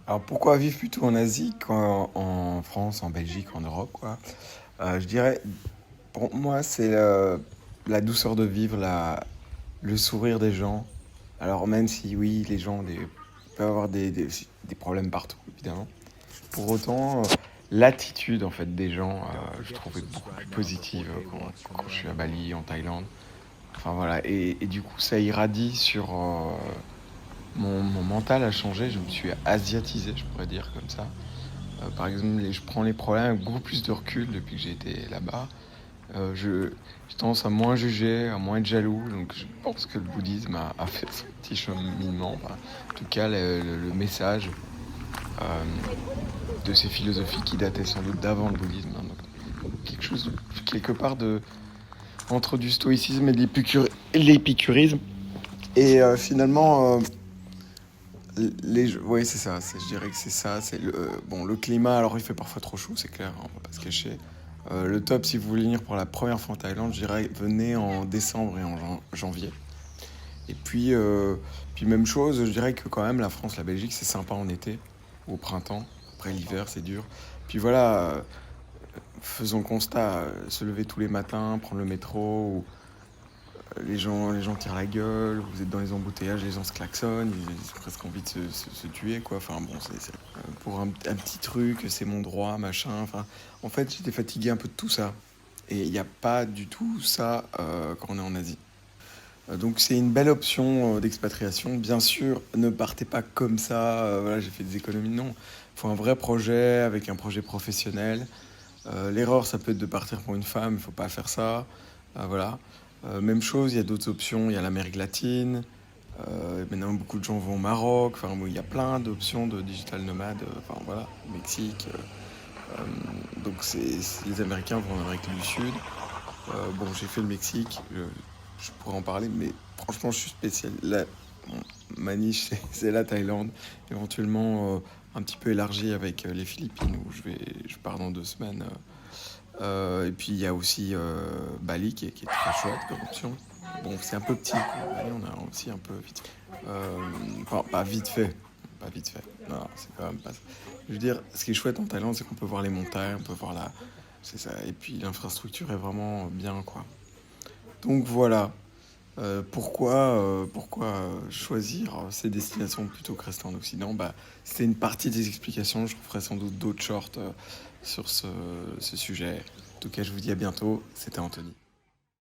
Alors pourquoi vivre plutôt en Asie qu'en France, en Belgique, en Europe, quoi? Je dirais, pour moi, c'est la douceur de vivre, le sourire des gens. Alors même si oui, les gens peuvent avoir des problèmes partout, évidemment. Pour autant, l'attitude en fait des gens, je trouvais beaucoup plus positive quand je suis à Bali, en Thaïlande. Enfin voilà, et du coup, ça irradie sur mon mental a changé. Je me suis asiatisé, je pourrais dire comme ça. Par exemple, je prends les problèmes avec beaucoup plus de recul depuis que j'ai été là-bas. J'ai tendance à moins juger, à moins être jaloux. Donc je pense que le bouddhisme a fait son petit cheminement. Enfin, en tout cas, le message euh, de ces philosophies qui dataient sans doute d'avant le bouddhisme. Hein. Donc, quelque chose, quelque part entre du stoïcisme et de l'épicurisme. Et finalement, oui, c'est ça. Je dirais que c'est ça. Bon, le climat, alors il fait parfois trop chaud, c'est clair, hein, on va pas se cacher. Le top, si vous voulez venir pour la première fois en Thaïlande, je dirais venez en décembre et en janvier. Et puis même chose, je dirais que quand même la France, la Belgique, c'est sympa en été, au printemps. Après l'hiver, c'est dur. Puis voilà, faisons le constat, se lever tous les matins, prendre le métro, les gens tirent la gueule, vous êtes dans les embouteillages, les gens se klaxonnent, ils ont presque envie de se tuer, quoi. Enfin bon, pour un petit truc, c'est mon droit, machin. Enfin, en fait, j'étais fatigué un peu de tout ça. Et il n'y a pas du tout ça quand on est en Asie. Donc c'est une belle option d'expatriation. Bien sûr, ne partez pas comme ça, voilà, j'ai fait des économies. Non, il faut un vrai projet avec un projet professionnel. L'erreur, ça peut être de partir pour une femme, il ne faut pas faire ça. Voilà. Même chose, il y a d'autres options, il y a l'Amérique latine. Maintenant, beaucoup de gens vont au Maroc. Enfin, bon, il y a plein d'options de digital nomade. Enfin, voilà, Mexique. Donc, les Américains vont en Amérique du Sud. Bon, j'ai fait le Mexique, je pourrais en parler, mais franchement, je suis spécial. Là, bon, ma niche, c'est la Thaïlande. Éventuellement, un petit peu élargi avec les Philippines, où je pars dans 2 semaines. Et puis il y a aussi Bali qui est très chouette comme option. Bon, c'est un peu petit, quoi. Bali, on a aussi un peu vite fait. Enfin, pas vite fait. Pas vite fait. Non, c'est quand même pas ça. Je veux dire, ce qui est chouette en Thaïlande, c'est qu'on peut voir les montagnes, on peut voir la. C'est ça. Et puis l'infrastructure est vraiment bien, quoi. Donc voilà. Pourquoi choisir ces destinations plutôt que rester en Occident? Bah, c'est une partie des explications. Je ferai sans doute d'autres shorts sur ce sujet. En tout cas, je vous dis à bientôt. C'était Anthony.